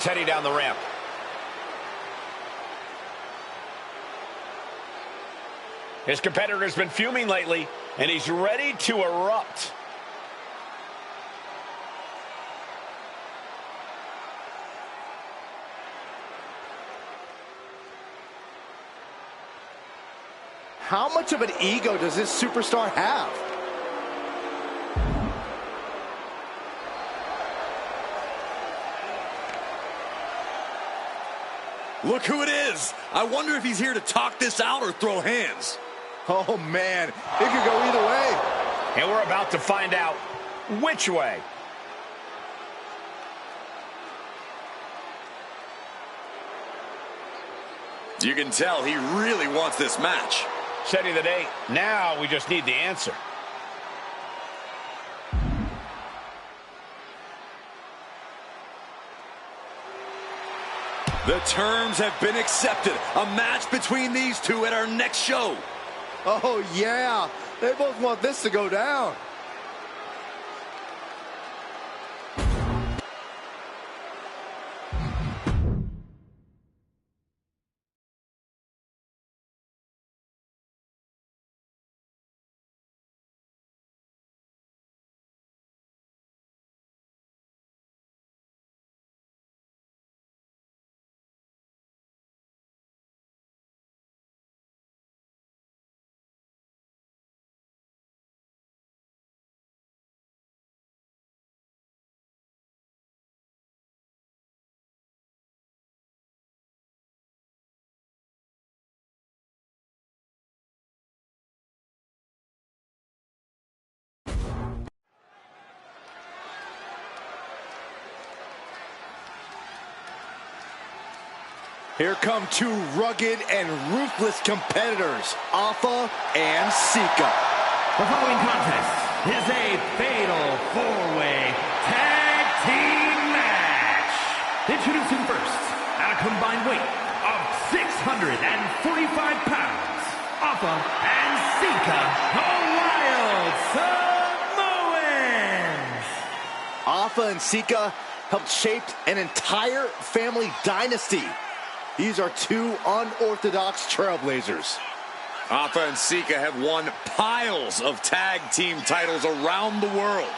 Heading down the ramp. His competitor's been fuming lately, and he's ready to erupt. How much of an ego does this superstar have? Look who it is. I wonder if he's here to talk this out or throw hands. Oh, man. It could go either way. And we're about to find out which way. You can tell he really wants this match. Setting the date. Now we just need the answer. The terms have been accepted. A match between these two at our next show. Oh, yeah. They both want this to go down. Here come two rugged and ruthless competitors, Alpha and Sika. The following contest is a fatal four-way tag team match. Introducing first, at a combined weight of 645 pounds, Alpha and Sika, the Wild Samoans. Alpha and Sika helped shape an entire family dynasty. These are two unorthodox trailblazers. Alpha and Sika have won piles of tag team titles around the world.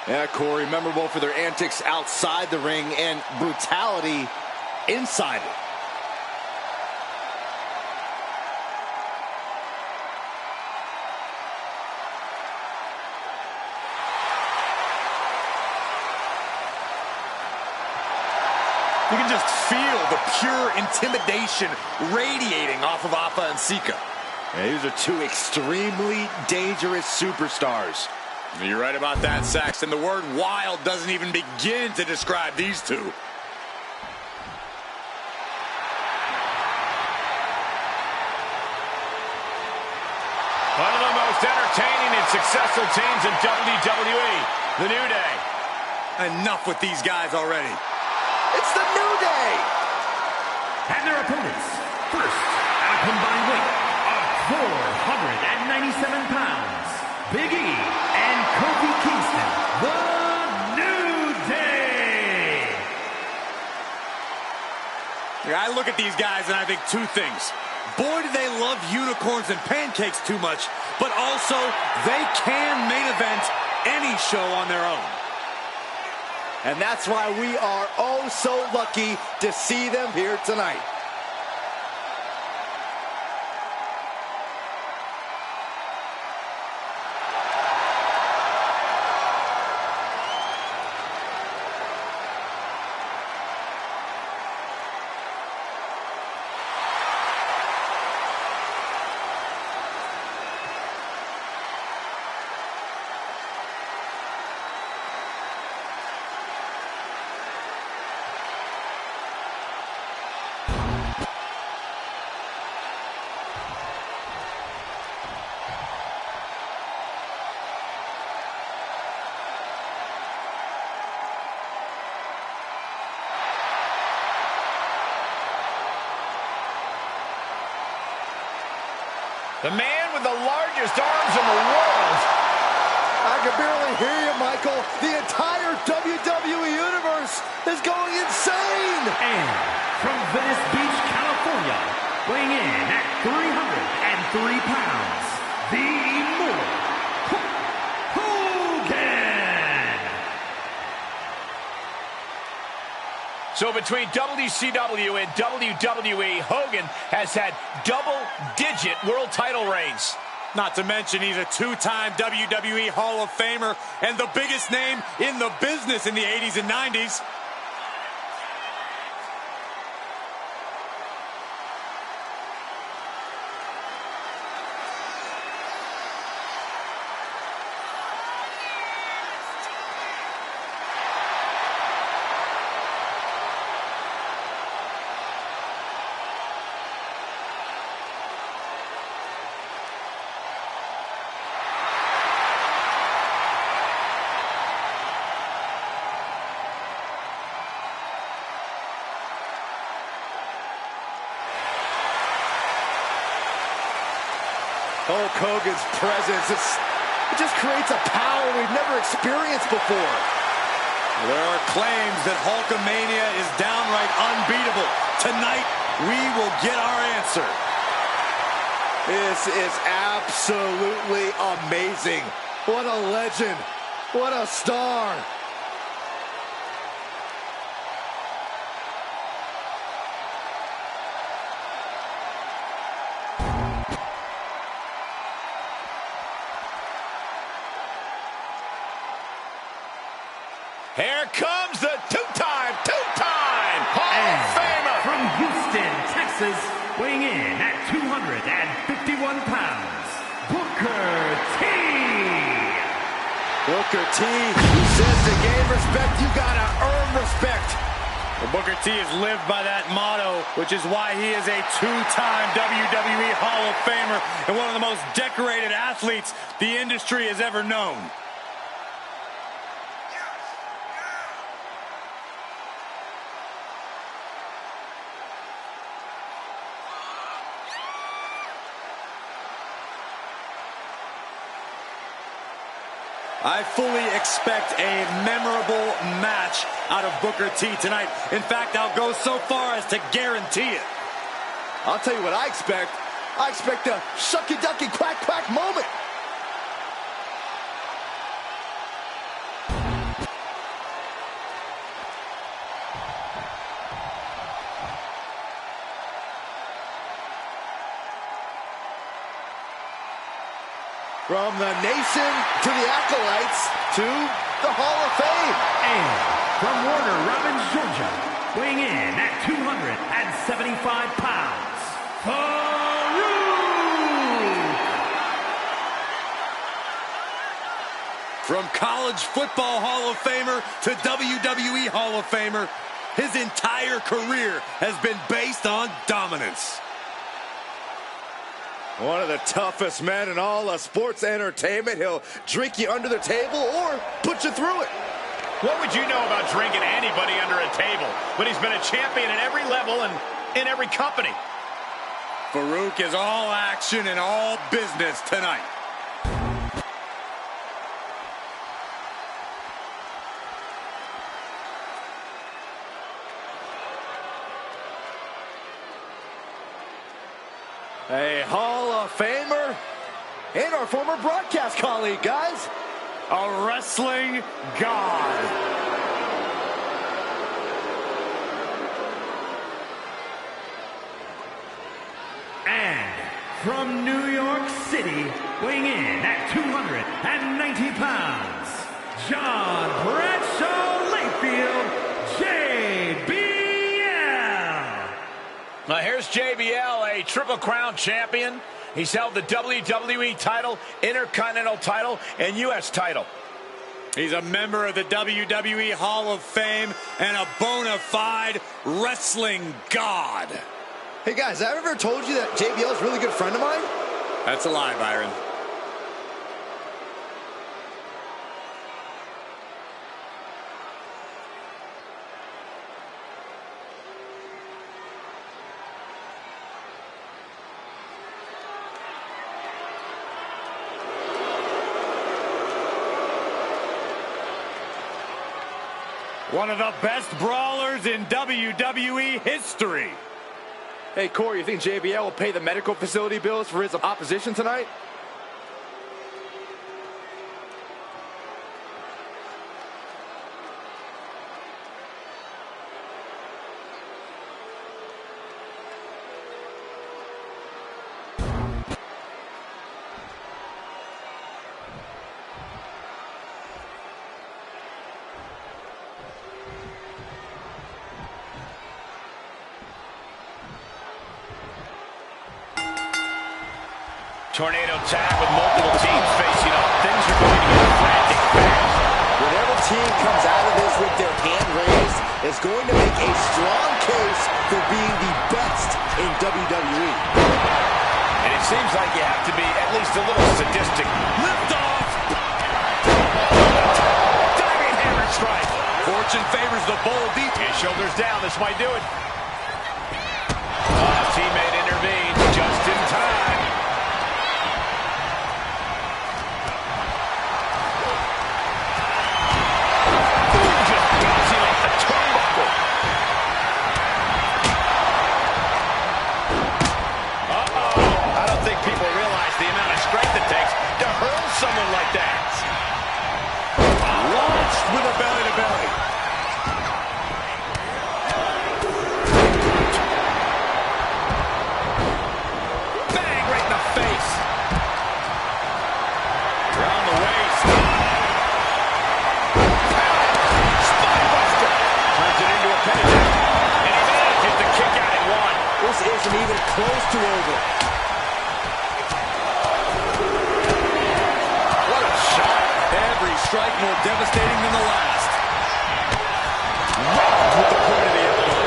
Yeah, Corey, memorable for their antics outside the ring and brutality inside it. You can just feel the pure intimidation radiating off of Alpha and Sika. Yeah, these are two extremely dangerous superstars. You're right about that, Saxton. The word wild doesn't even begin to describe these two. One of the most entertaining and successful teams in WWE, the New Day. Enough with these guys already. It's the New Day! And their opponents, first, at a combined weight of 497 pounds, Big E and Kofi Kingston, the New Day. I look at these guys and I think two things. Boy, do they love unicorns and pancakes too much, but also they can main event any show on their own. And that's why we are oh so lucky to see them here tonight. The man with the largest arms in the world. I can barely hear you, Michael. The entire WWE Universe Universe is going insane! And from Venice Beach, California, weighing in at 303 pounds, the Immortal Hulk Hogan! So between WCW and WWE, Hogan has had double-digit world title reigns. Not to mention he's a two-time WWE Hall of Famer and the biggest name in the business in the 80s and 90s. Hulk Hogan's presence, it just creates a power we've never experienced before. There are claims that Hulkamania is downright unbeatable. Tonight, we will get our answer. This is absolutely amazing. What a legend. What a star. Here comes the two-time Hall of Famer. From Houston, Texas, weighing in at 251 pounds, Booker T. Booker T, who says to gain respect, you gotta earn respect. Well, Booker T has lived by that motto, which is why he is a two-time WWE Hall of Famer and one of the most decorated athletes the industry has ever known. I fully expect a memorable match out of Booker T tonight. In fact, I'll go so far as to guarantee it. I'll tell you what I expect. I expect a shucky-ducky quack-quack moment. From the nation to the acolytes to the Hall of Fame. And from Warner Robins, Georgia, weighing in at 275 pounds, Farouk! From College Football Hall of Famer to WWE Hall of Famer, his entire career has been based on dominance. One of the toughest men in all of sports entertainment. He'll drink you under the table or put you through it. What would you know about drinking anybody under a table when he's been a champion at every level and in every company? Farouk is all action and all business tonight. A Hall of Famer and our former broadcast colleague, guys. A wrestling god. And from New York City, weighing in at 290 pounds, John Bradshaw Layfield, JBL. Now here's JBL, a Triple Crown champion. He's held the WWE title, Intercontinental title, and U.S. title. He's a member of the WWE Hall of Fame and a bona fide wrestling god. Hey guys, have I ever told you that JBL is a really good friend of mine? That's a lie, Byron. One of the best brawlers in WWE history. Hey, Corey, you think JBL will pay the medical facility bills for his opposition tonight? Tornado tag with multiple teams facing off. Things are going to get frantic fast. Whatever team comes out of this with their hand raised is going to make a strong case for being the best in WWE. And it seems like you have to be at least a little sadistic. Lift off! Diving hammer strike. Fortune favors the bold deep. His shoulders down. This might do it. Teammate intervenes just in time. Someone like that. Launched with a belly-to-belly. Bang, right in the face. Around the waist. Spinebuster. Turns it into a pentagon. And he manages to kick out at one. This isn't even close to over. Strike more devastating than the last. Robbed with the point of the elbow.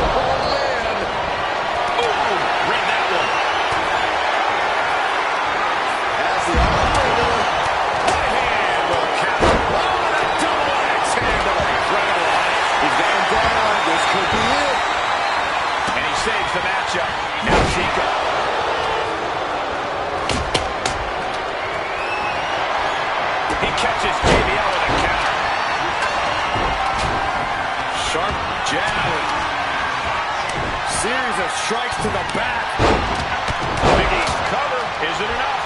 Oh, man. Ooh, read that one. As the arm wringer. Right hand will count. Oh, the double axe handle. Incredible height. He's got him down. This could be it. And he saves the matchup. Now Chico. Catches JBL with a counter. Sharp jab. Series of strikes to the back. Big East cover. Is it enough?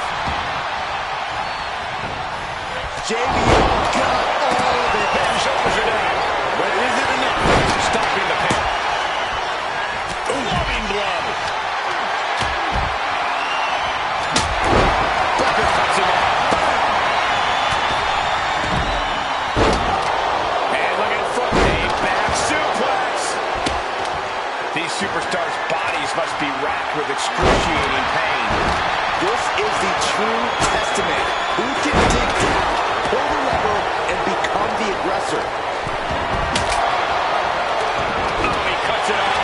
JBL got all of it. Head and shoulders are down. But is it enough? Stopping the pin. Loving blow. Booker cuts him off. Superstars' bodies must be racked with excruciating pain. This is the true testament. Who can dig down, pull the lever, and become the aggressor? Oh, he cuts it off.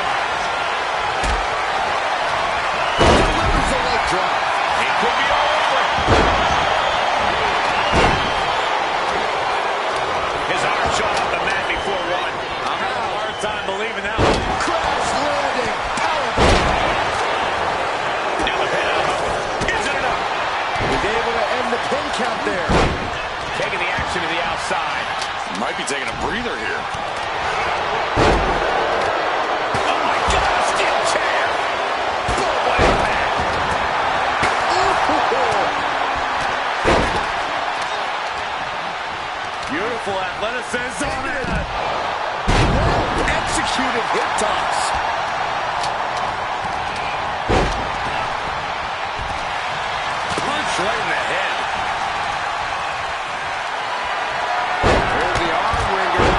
Delivers the leg drop. It could be all over. His arm shot off the mat before one. I'm having a hard time believing that one. Crash landing. Power. Now the pin out. Is it enough? He's able to end the pin count there. Taking the action to the outside. Might be taking a breather here. Oh my God, a steel chair. Boom, what impact. Beautiful athleticism. Executed hip toss. Punch right in the head. There's the arm wringer.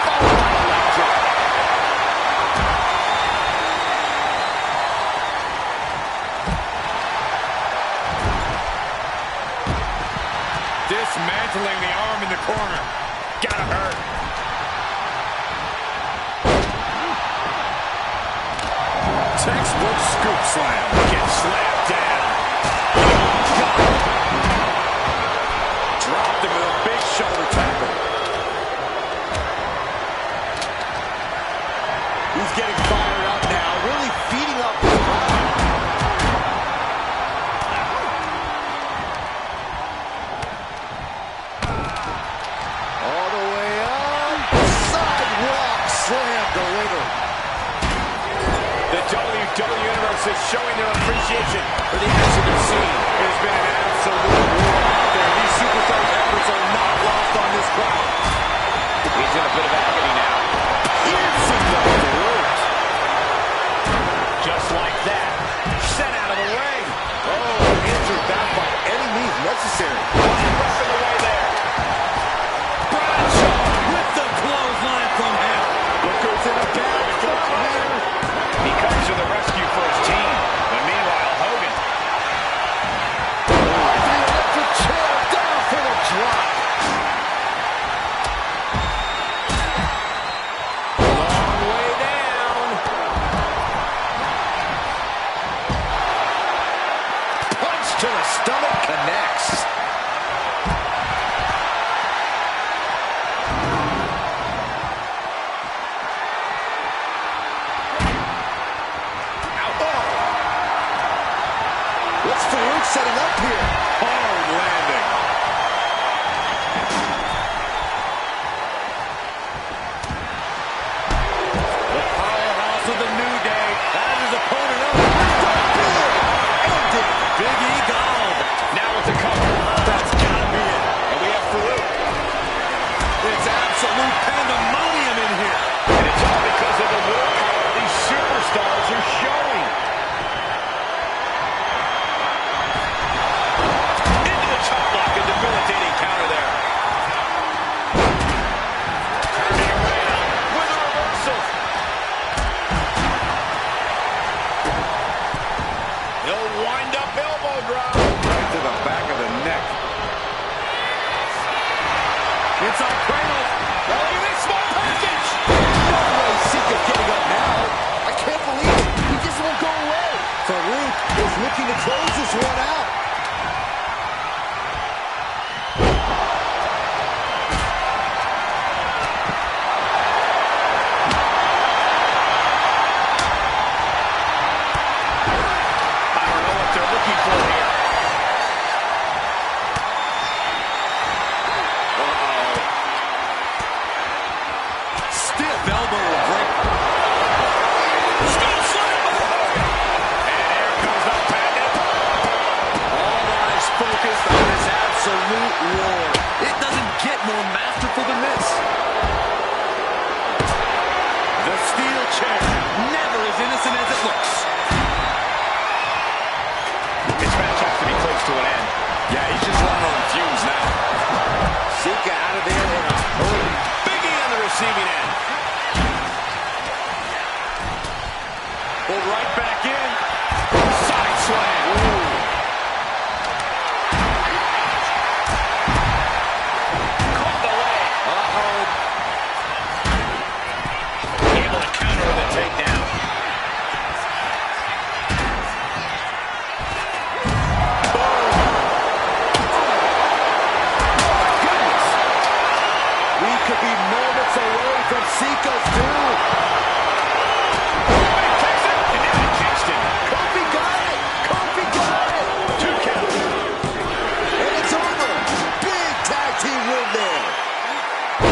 Followed by a leg drop. Dismantling the arm in the corner. Gotta hurt. Textbook scoop slam. Gets slapped down. Dropped him with a big shoulder tackle. He's getting fired up now, really feeding up his crowd. WWE Universe is showing their appreciation for the action they're seeing. There's been an absolute war out there. These superstars' efforts are not lost on this crowd. He's in a bit of agony now. Piercing the throat. Just like that. Sent out of the ring. Oh, answered back by any means necessary. Ripping away there. Bradshaw with the clothesline from him. Booker's in a bad spot here. He comes to the rescue for his team. But meanwhile, Hogan. The electric chair down for the drop. Long way down. Punch to the stomach connects. What's Farouk setting up here? Hard landing. The powerhouse of the New Day has his opponent up. Ended. Big E gone. Now with the cover. That's gotta be it. And we have Farouk. It's absolute pandemonium in here. And it's all because of the willpower these superstars are showing. Into the chop block, a debilitating counter there. Turning around with a reversal. He'll wind up elbow drop. Right to the back of the neck. It's a cradle. Oh, look at this small package. No way Sika's getting up now. I can't believe it. He just won't go away. Farouk is looking to close this one out. I don't know what they're looking for here. Stiff elbow will break. Stone slam by Hogan. And here comes the Bandit. All eyes focused on this absolute war. It doesn't get more masterful than this. The steel chair, never as innocent as it looks. This match has to be close to an end. Yeah, he's just running on fumes now. Sika out of there in a hurry. Big E on the receiving end. Pulled right back in. Side slam. Caught the leg. Able to counter with a takedown. We could be moments away from Sika's doom. Takes it. And now Kingston. Kofi got it. Kofi got it. 2 count. And it's over. Big tag team win there.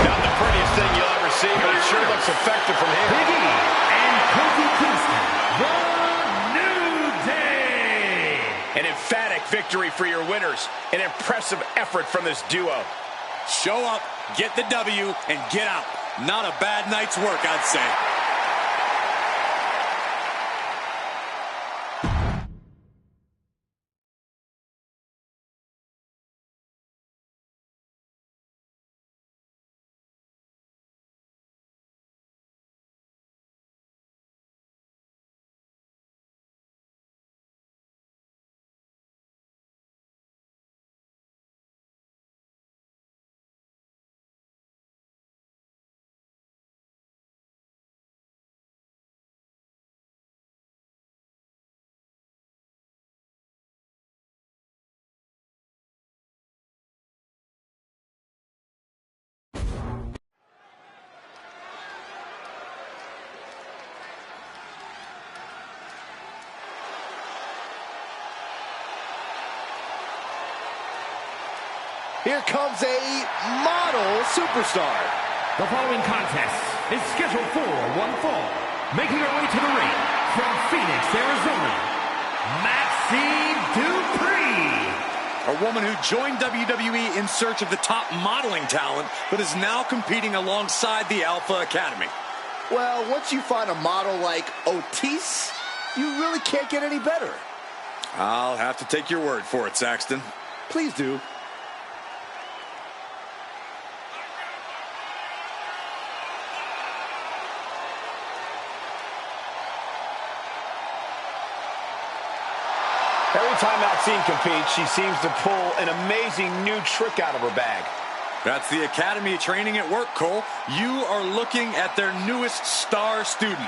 Not the prettiest thing you'll ever see, but it sure looks effective from here. Big E and Kofi Kingston, the New Day. An emphatic victory for your winners. An impressive effort from this duo. Show up, get the W, and get out. Not a bad night's work, I'd say. Here comes a model superstar. The following contest is scheduled for one fall. making her way to the ring from Phoenix, Arizona, Maxxine Dupri. A woman who joined WWE in search of the top modeling talent, but is now competing alongside the Alpha Academy. Well, once you find a model like Otis, you really can't get any better. I'll have to take your word for it, Saxton. Please do. Every time Maxxine competes, she seems to pull an amazing new trick out of her bag. That's the Academy training at work, Cole. You are looking at their newest star student.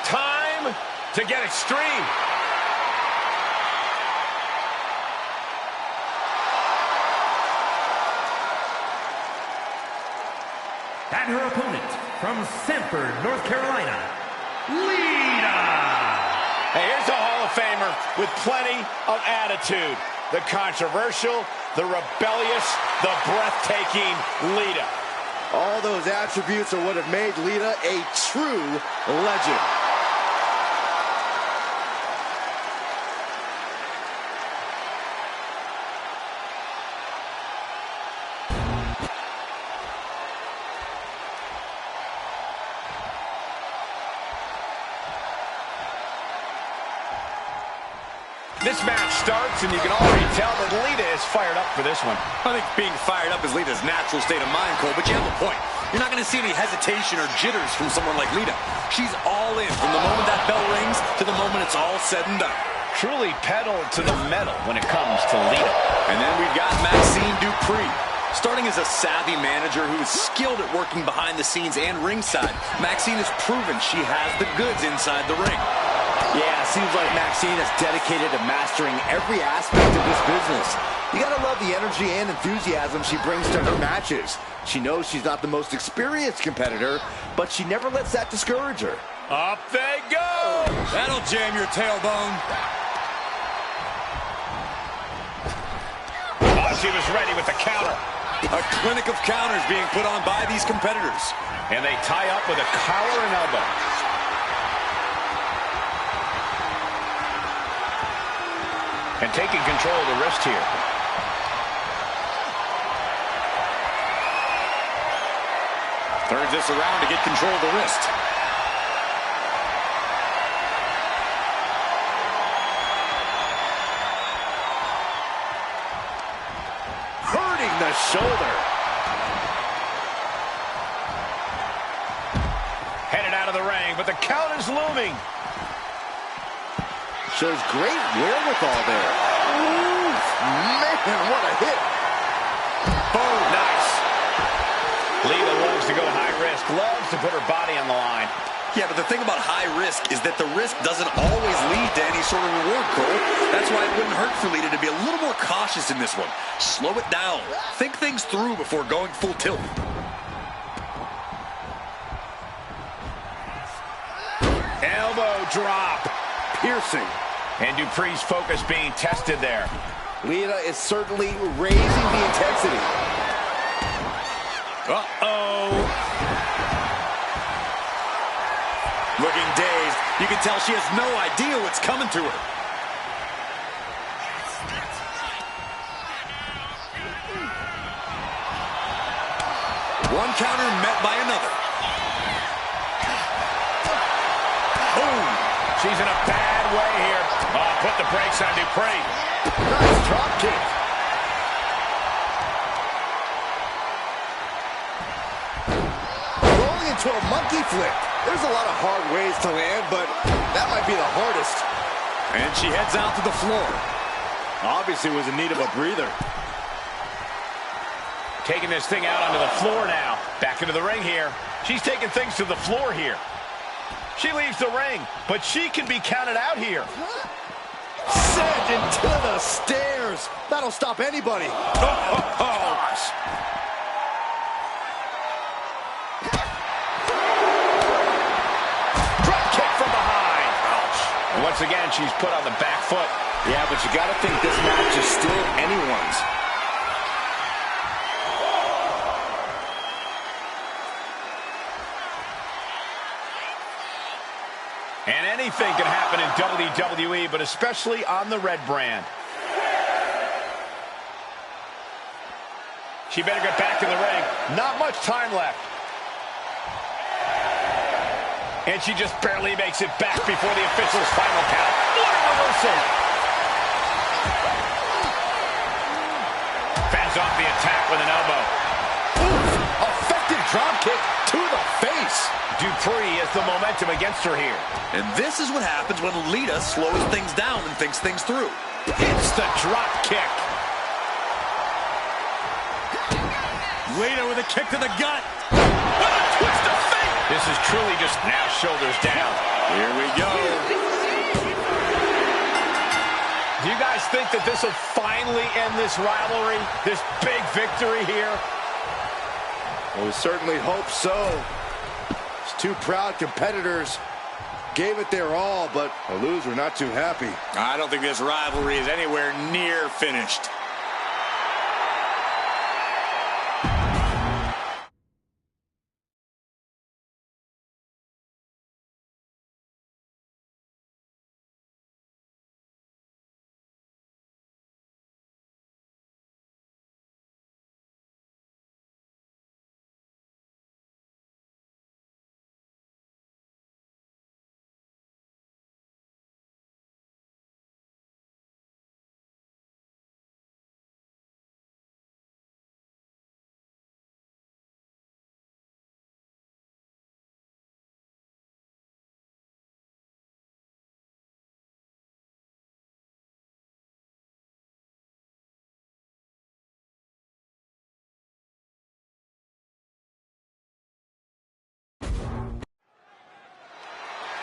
Time to get extreme. And her opponent from Sanford, North Carolina, Lita. Hey, here's a Hall of Famer with plenty of attitude. The controversial, the rebellious, the breathtaking Lita. All those attributes are what have made Lita a true legend. This match starts, and you can already tell that Lita is fired up for this one. I think being fired up is Lita's natural state of mind, Cole, but you have a point. You're not going to see any hesitation or jitters from someone like Lita. She's all in from the moment that bell rings to the moment it's all said and done. Truly pedal to the metal when it comes to Lita. And then we've got Maxxine Dupri. Starting as a savvy manager who is skilled at working behind the scenes and ringside, Maxxine has proven she has the goods inside the ring. Yeah, seems like Maxxine is dedicated to mastering every aspect of this business. You gotta love the energy and enthusiasm she brings to her matches. She knows she's not the most experienced competitor, but she never lets that discourage her. Up they go! That'll jam your tailbone. Oh, she was ready with the counter. A clinic of counters being put on by these competitors. And they tie up with a collar and elbow. And taking control of the wrist here. Turns this around to get control of the wrist. Hurting the shoulder. Headed out of the ring, but the count is looming. Shows great wherewithal there. Ooh, man, what a hit. Boom, nice. Lita loves to go high risk, loves to put her body on the line. Yeah, but the thing about high risk is that the risk doesn't always lead to any sort of reward, Cole. That's why it wouldn't hurt for Lita to be a little more cautious in this one. Slow it down. Think things through before going full tilt. Elbow drop. Piercing. And Dupri's focus being tested there. Lita is certainly raising the intensity. Uh-oh. Looking dazed. You can tell she has no idea what's coming to her. One counter met by another. Boom. She's in a bad way here. Oh, put the brakes on Dupri. Nice drop kick. Rolling into a monkey flip. There's a lot of hard ways to land, but that might be the hardest. And she heads out to the floor. Obviously was in need of a breather. Taking this thing out onto the floor now. Back into the ring here. She's taking things to the floor here. She leaves the ring, but she can be counted out here. Sent into the stairs. That'll stop anybody. Oh, gosh. once again, she's put on the back foot. Yeah, but you got to think this match is still anyone's. And anything can happen in WWE, but especially on the red brand. She better get back in the ring. Not much time left. And she just barely makes it back before the official's final count. What a reversal! Fends off the attack with an elbow. Oof, effective dropkick to the face. Dupree has the momentum against her here. And this is what happens when Lita slows things down and thinks things through. It's the drop kick. Lita with a kick to the gut. What a twist of fate! This is truly just now shoulders down. Here we go. Do you guys think that this will finally end this rivalry? This big victory here? Well, we certainly hope so. These two proud competitors gave it their all, but the loser not too happy. I don't think this rivalry is anywhere near finished.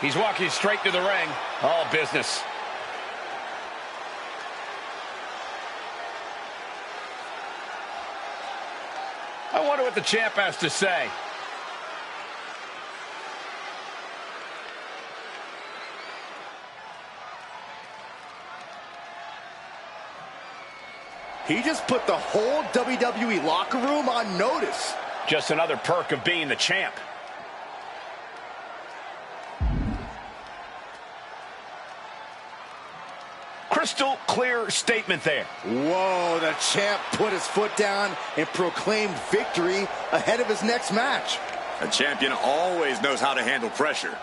He's walking straight to the ring. All business. I wonder what the champ has to say. He just put the whole WWE locker room on notice. Just another perk of being the champ. Crystal clear statement there. Whoa, the champ put his foot down and proclaimed victory ahead of his next match. A champion always knows how to handle pressure.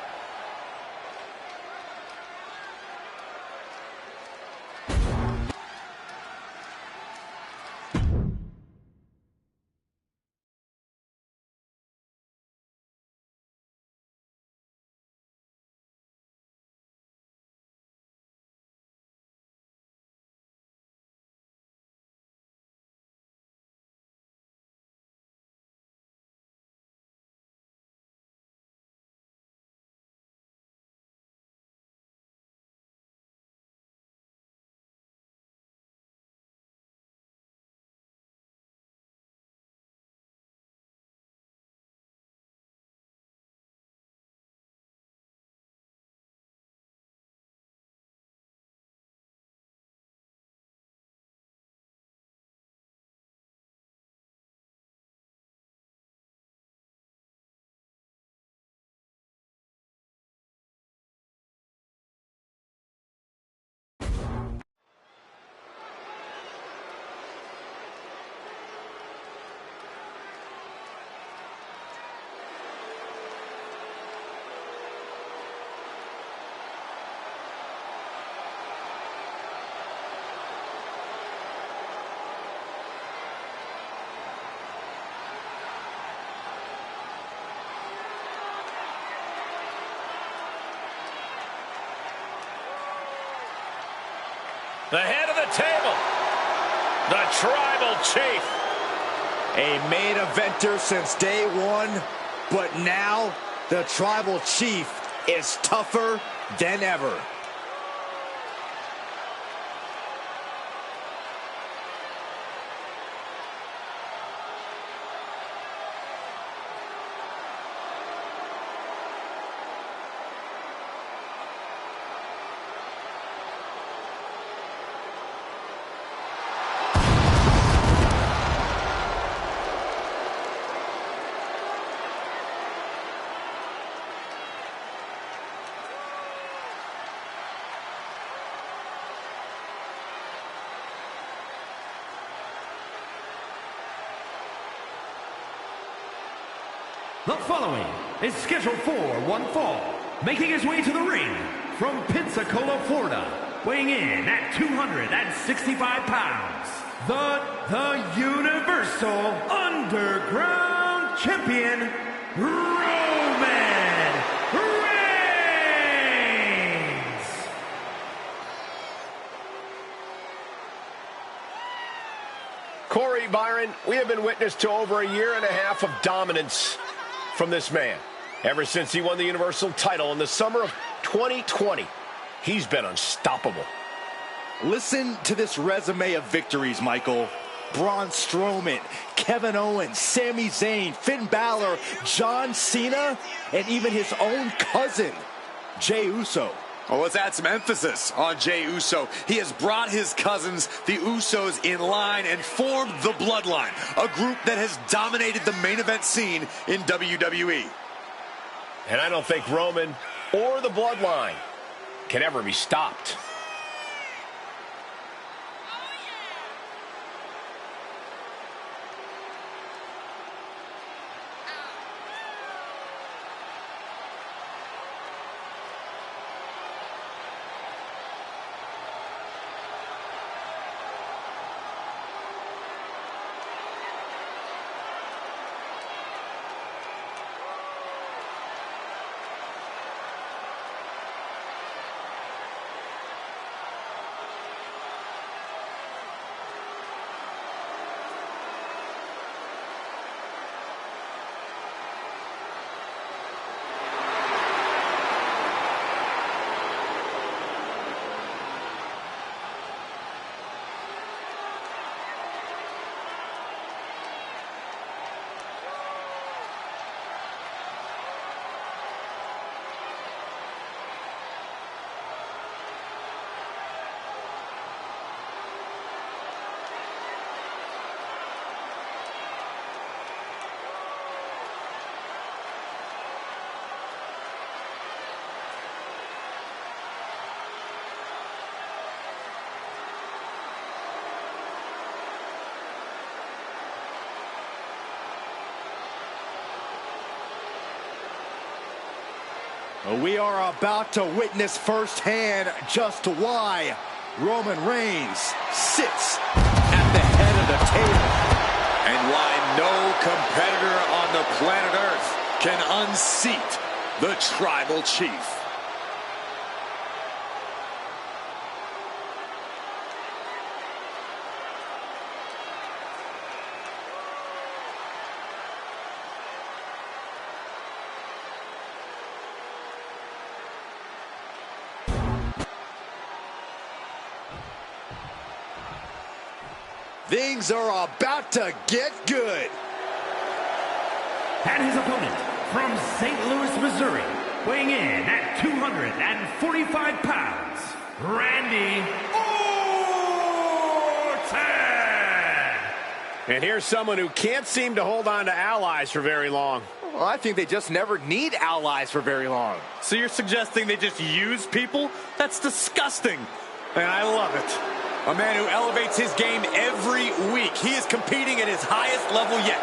The head of the table, the Tribal Chief. A main eventer since day one, but now the Tribal Chief is tougher than ever. The following is scheduled for one fall, making his way to the ring from Pensacola, Florida, weighing in at 265 pounds, the Universal Underground Champion, Roman Reigns! Corey, Byron, we have been witness to over a year and a half of dominance from this man. Ever since he won the Universal title in the summer of 2020, he's been unstoppable. Listen to this resume of victories, Michael. Braun Strowman, Kevin Owens, Sami Zayn, Finn Balor, John Cena, and even his own cousin, Jey Uso. Oh, let's add some emphasis on Jey Uso. He has brought his cousins, the Usos, in line and formed the Bloodline, a group that has dominated the main event scene in WWE. And I don't think Roman or the Bloodline can ever be stopped. We are about to witness firsthand just why Roman Reigns sits at the head of the table. And why no competitor on the planet Earth can unseat the Tribal Chief. Things are about to get good. And his opponent from St. Louis, Missouri, weighing in at 245 pounds, Randy Orton! And here's someone who can't seem to hold on to allies for very long. Well, I think they just never need allies for very long. So you're suggesting they just use people? That's disgusting. And I love it. A man who elevates his game every week. He is competing at his highest level yet.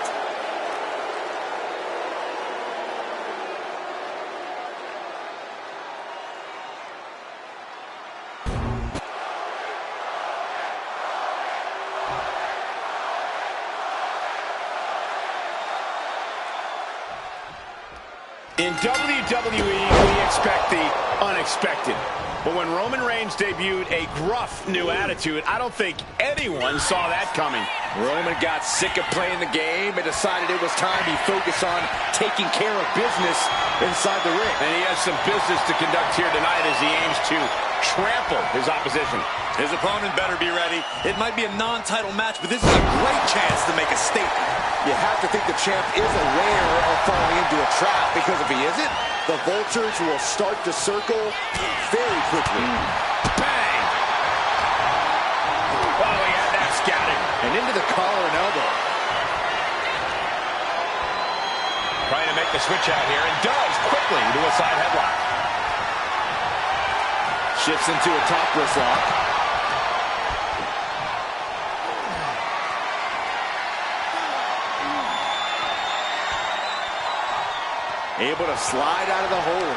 In WWE, we expect the unexpected. But when Roman Reigns debuted a gruff new attitude, I don't think anyone saw that coming. Roman got sick of playing the game and decided it was time he focused on taking care of business inside the ring. And he has some business to conduct here tonight as he aims to trample his opposition. His opponent better be ready. It might be a non-title match, but this is a great chance to make a statement. You have to think the champ is aware of falling into a trap, because if he isn't, the vultures will start to circle very quickly. Bang! Oh, he had that scouted. And into the collar and elbow. Trying to make the switch out here, and does quickly to a side headlock. Shifts into a top wrist lock. able to slide out of the hold.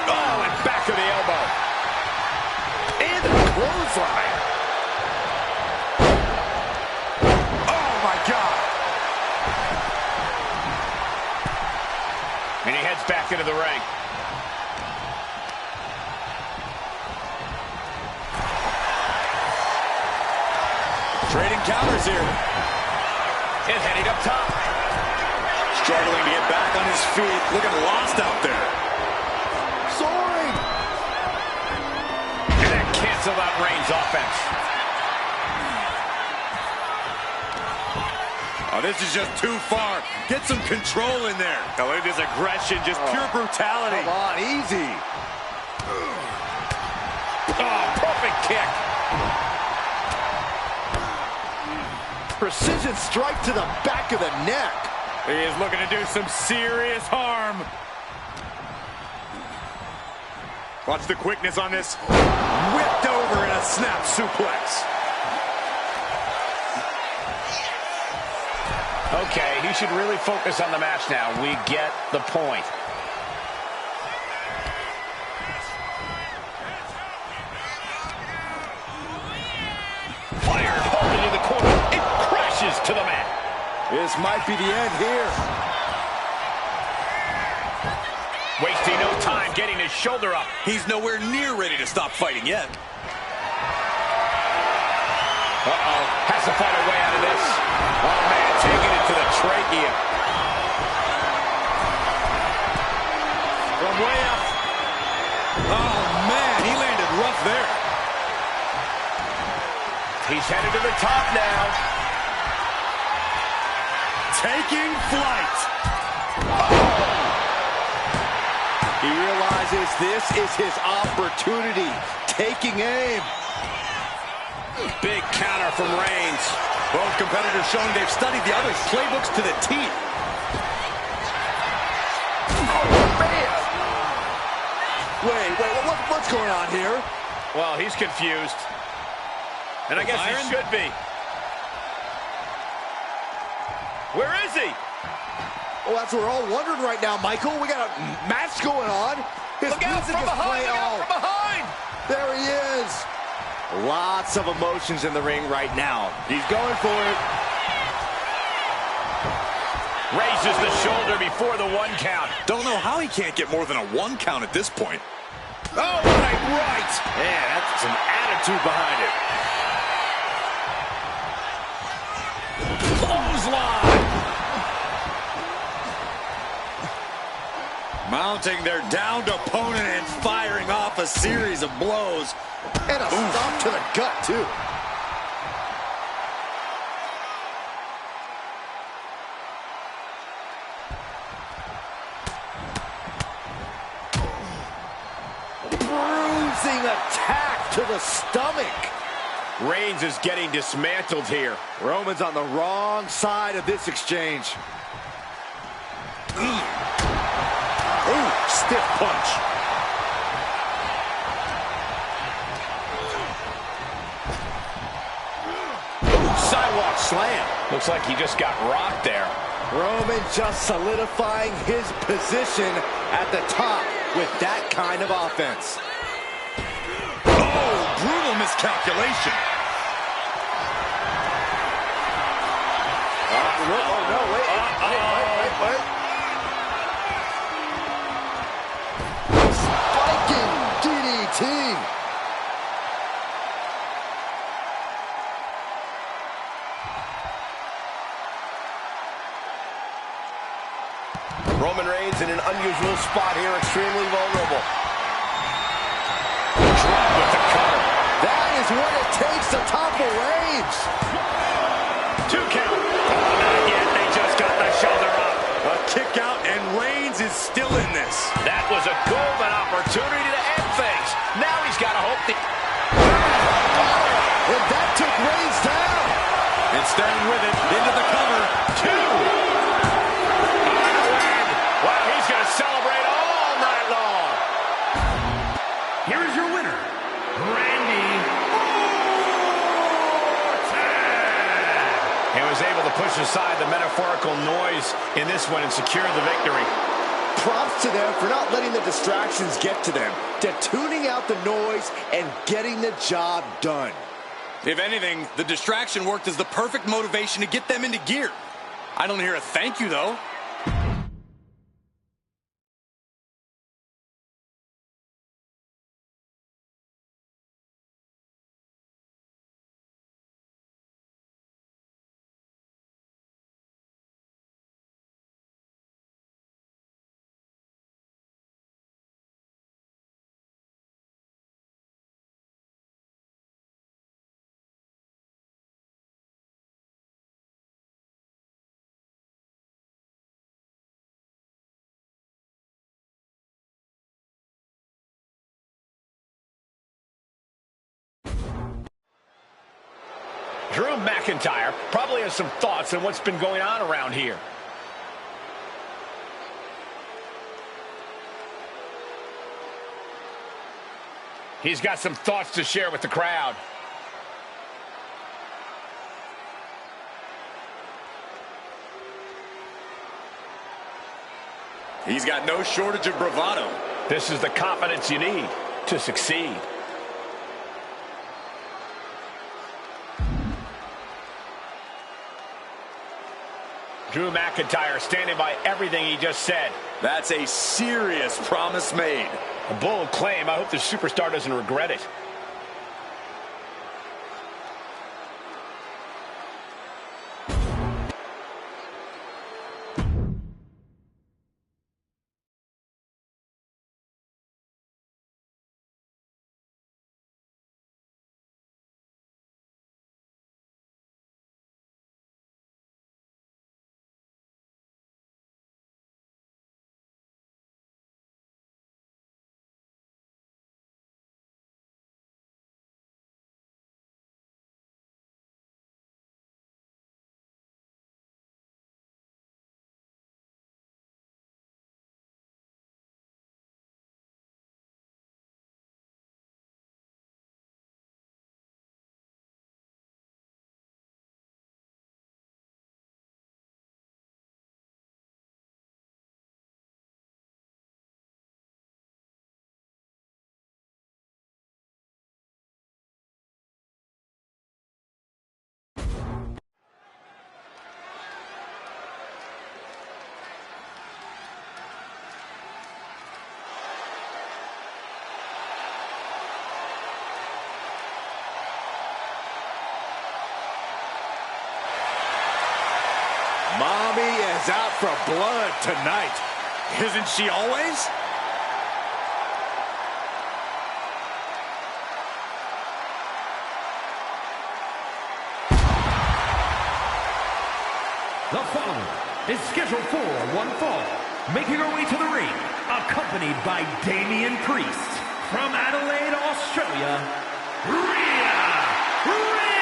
Oh, and back of the elbow. And the clothesline. Oh, my God. And he heads back into the ring. Trading counters here. And heading up top. Struggling to get back on his feet. Looking lost out there. Soaring. And that canceled out Reigns' offense. Oh, this is just too far. Get some control in there. Now look at this aggression, just pure brutality. Come on, easy. Oh, perfect kick. Precision strike to the back of the neck. He is looking to do some serious harm. Watch the quickness on this. Whipped over in a snap suplex. Okay, he should really focus on the match now. We get the point. Fired hard into the corner. It crashes to the mat. This might be the end here. Wasting no time getting his shoulder up. He's nowhere near ready to stop fighting yet. Uh-oh. Has to find a way out of this. Oh, man, taking it to the trachea. From way up. Oh, man, he landed rough there. He's headed to the top now. Taking flight. He realizes this is his opportunity. Taking aim. Big counter from Reigns. Both competitors showing they've studied the other's playbooks to the teeth. Oh, man. Wait, what's going on here? Well, he's confused. And I guess he should be. Where is he? Well, that's what we're all wondering right now, Michael. We got a match going on. His Look out music from is behind, playing. look out from behind. There he is. Lots of emotions in the ring right now. He's going for it. Raises the shoulder before the 1 count. Don't know how he can't get more than a 1 count at this point. Oh, right. Man, that's some attitude behind it. Clothesline. Mounting their downed opponent and firing off a series of blows. And a stomp to the gut, too. Bruising attack to the stomach. Reigns is getting dismantled here. Roman's on the wrong side of this exchange. Ooh, stiff punch. Ooh, sidewalk slam. Looks like he just got rocked there. Roman just solidifying his position at the top with that kind of offense. Oh, brutal miscalculation. Oh, no, wait. Spiking DDT. Roman Reigns in an unusual spot here, extremely vulnerable. Drop with the cover. That is what it takes to topple Reigns. 2 count. Not yet, they just got the shoulder up. A kick out, and Reigns is still in this. That was a golden opportunity to end things. Now he's got to hope the... And that took Reigns down. And staying with it, into the cover. 2. Wow, he's going to celebrate all night long. Here is your winner, Randy Orton. push aside the metaphorical noise in this one and secure the victory. Props to them for not letting the distractions get to them. They're tuning out the noise and getting the job done. If anything, the distraction worked as the perfect motivation to get them into gear. I don't hear a thank you, though. Drew McIntyre probably has some thoughts on what's been going on around here. He's got some thoughts to share with the crowd. He's got no shortage of bravado. This is the confidence you need to succeed. Drew McIntyre standing by everything he just said. That's a serious promise made. A bold claim. I hope the superstar doesn't regret it. Mommy is out for blood tonight. Isn't she always? The following is scheduled for one fall, making her way to the ring, accompanied by Damian Priest, from Adelaide, Australia, Rhea Ripley!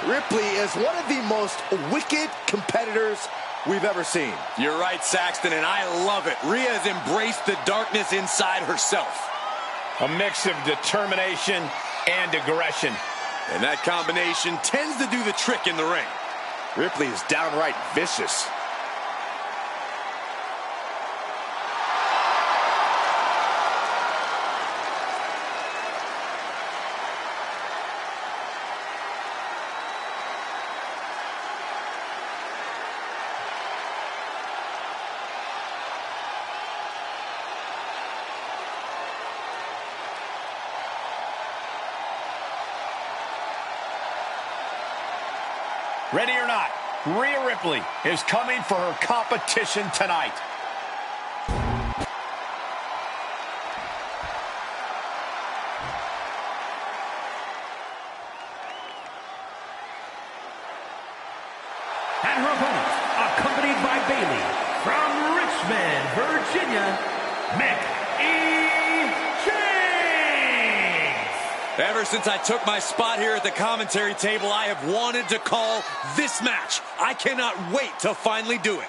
Ripley is one of the most wicked competitors we've ever seen. You're right, Saxton, and I love it. Rhea has embraced the darkness inside herself. A mix of determination and aggression. And that combination tends to do the trick in the ring. Ripley is downright vicious. Ready or not, Rhea Ripley is coming for her competition tonight. And her opponent, accompanied by Bayley, from Richmond, Virginia, Mickie James. Ever since I took my spot here at the commentary table, I have wanted to call this match. I cannot wait to finally do it.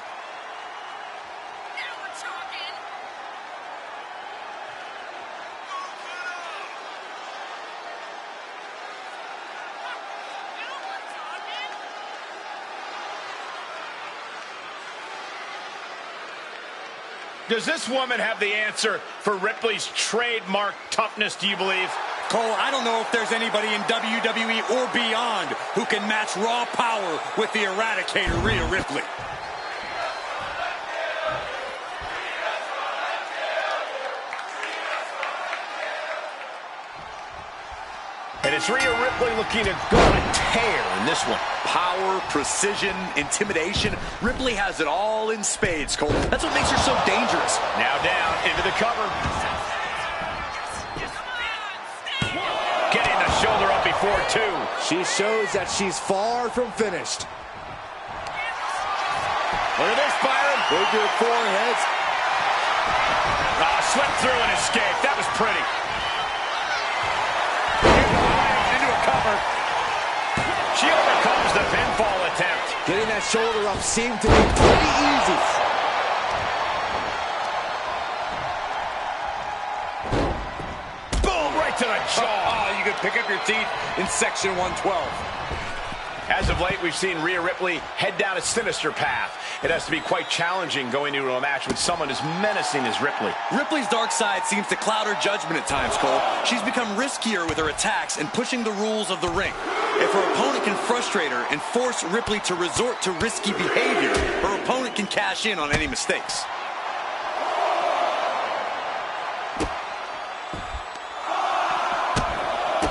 Does this woman have the answer for Ripley's trademark toughness, do you believe? Cole, I don't know if there's anybody in WWE or beyond who can match raw power with the Eradicator, Rhea Ripley. And it's Rhea Ripley looking to go on a tear in this one. Power, precision, intimidation. Ripley has it all in spades, Cole. That's what makes her so dangerous. Now down into the cover. Getting the shoulder up before two. She shows that she's far from finished. Look at this, Byron. Figure foreheads. Swept through and escaped. That was pretty. Cover. She overcomes the pinfall attempt. Getting that shoulder up seemed to be pretty easy. Boom, right to the jaw. Oh, you could pick up your teeth in section 112. As of late, we've seen Rhea Ripley head down a sinister path. It has to be quite challenging going into a match with someone as menacing as Ripley. Ripley's dark side seems to cloud her judgment at times, Cole. She's become riskier with her attacks and pushing the rules of the ring. If her opponent can frustrate her and force Ripley to resort to risky behavior, her opponent can cash in on any mistakes.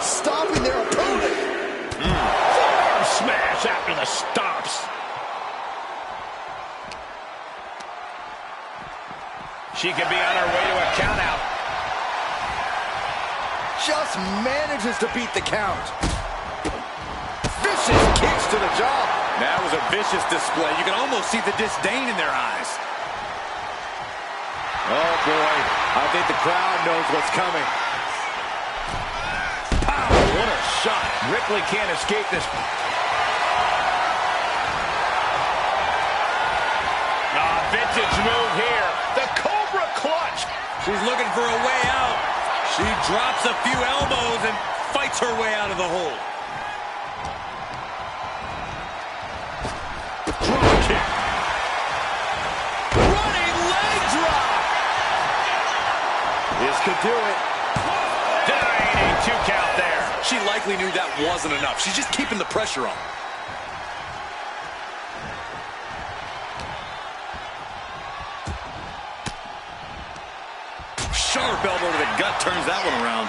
Stopping their opponent. Smash after the stops. She could be on her way to a countout. Just manages to beat the count. Vicious kicks to the jaw. That was a vicious display. You can almost see the disdain in their eyes. Oh, boy. I think the crowd knows what's coming. Pow, what a shot. Ripley can't escape this. Vintage move here. The Cobra Clutch. She's looking for a way out. She drops a few elbows and fights her way out of the hole. Drop kick. Running leg drop. This could do it. Denying a 2 count there. She likely knew that wasn't enough. She's just keeping the pressure on. Sharp elbow to the gut turns that one around.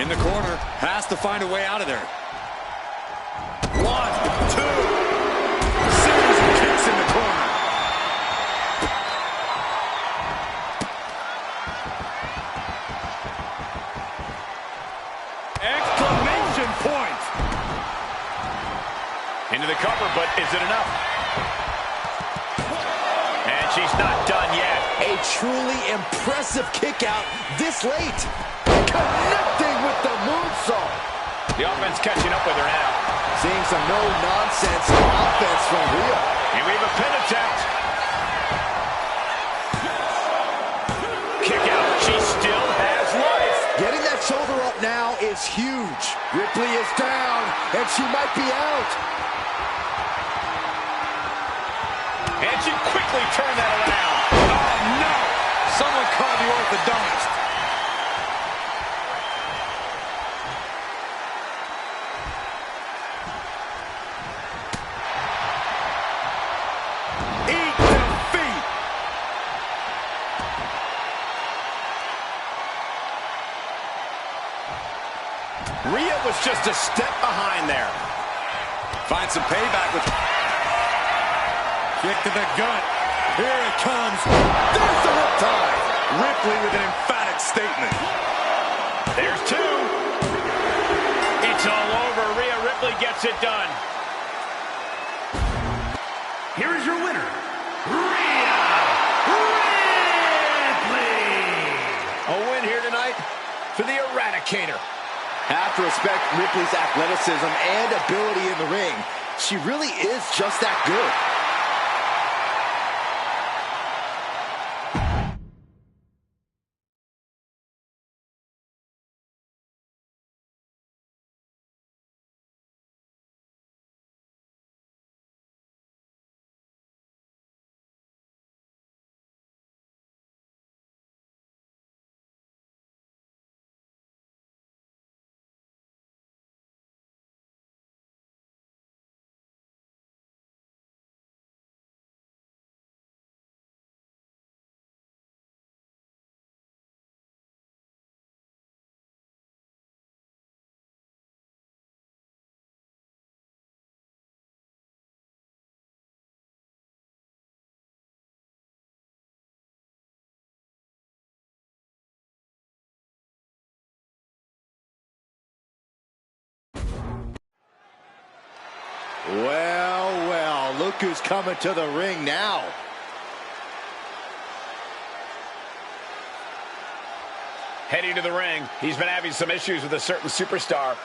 In the corner, has to find a way out of there. 1, 2. Series of kicks in the corner. Exclamation point. Into the cover, but is it enough? And she's not done yet. A truly impressive kick out this late. Connecting with the moonsault. The offense catching up with her now. Seeing some no-nonsense offense from Rhea. And we have a pin attempt. Kick out. She still has life. Getting that shoulder up now is huge. Ripley is down, and she might be out. And she quickly turned that around. Oh, no. Someone call the orthodontist. Eat defeat. Rhea was just a step behind there. Find some payback with kick to the gut. Here it comes. There's the riptide. Ripley with an emphatic statement. There's 2. It's all over. Rhea Ripley gets it done. Here is your winner, Rhea Ripley. A win here tonight for the Eradicator. Have to respect Ripley's athleticism and ability in the ring. She really is just that good. Well, well, look who's coming to the ring now. Heading to the ring, he's been having some issues with a certain superstar.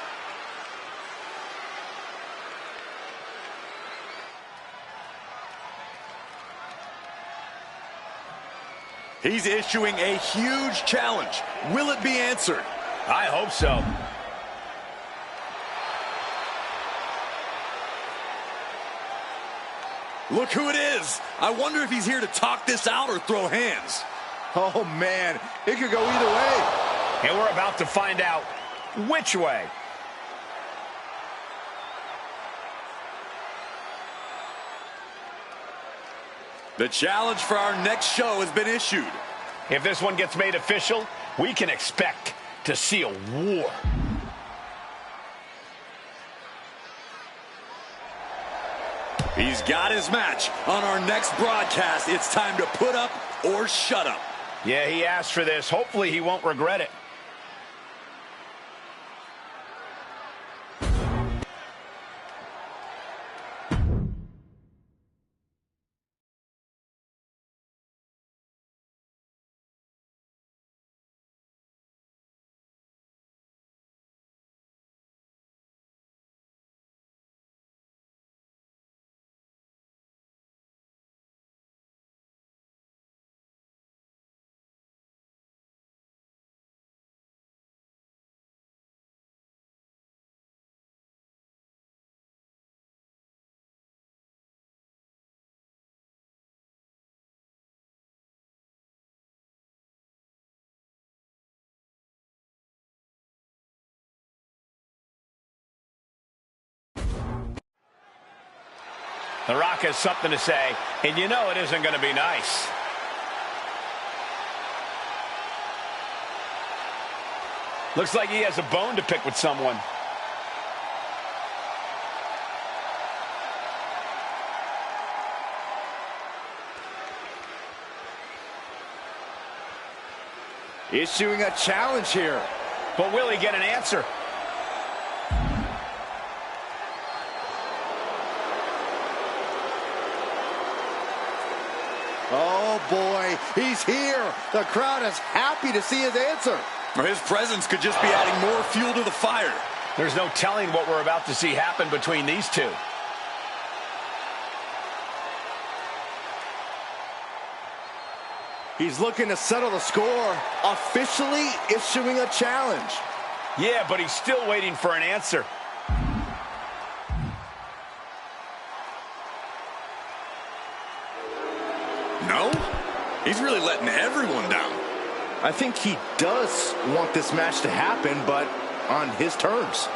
He's issuing a huge challenge. Will it be answered? I hope so. Look who it is. I wonder if he's here to talk this out or throw hands. Oh, man, it could go either way. And we're about to find out which way. The challenge for our next show has been issued. If this one gets made official, we can expect to see a war. He's got his match. On our next broadcast, it's time to put up or shut up. Yeah, he asked for this. Hopefully he won't regret it. The Rock has something to say, and you know it isn't going to be nice. Looks like he has a bone to pick with someone. Issuing a challenge here. But will he get an answer? Oh, boy, he's here. The crowd is happy to see his answer. His presence could just be adding more fuel to the fire. There's no telling what we're about to see happen between these two. He's looking to settle the score, officially issuing a challenge. Yeah, but he's still waiting for an answer. No? He's really letting everyone down. I think he does want this match to happen, but on his terms.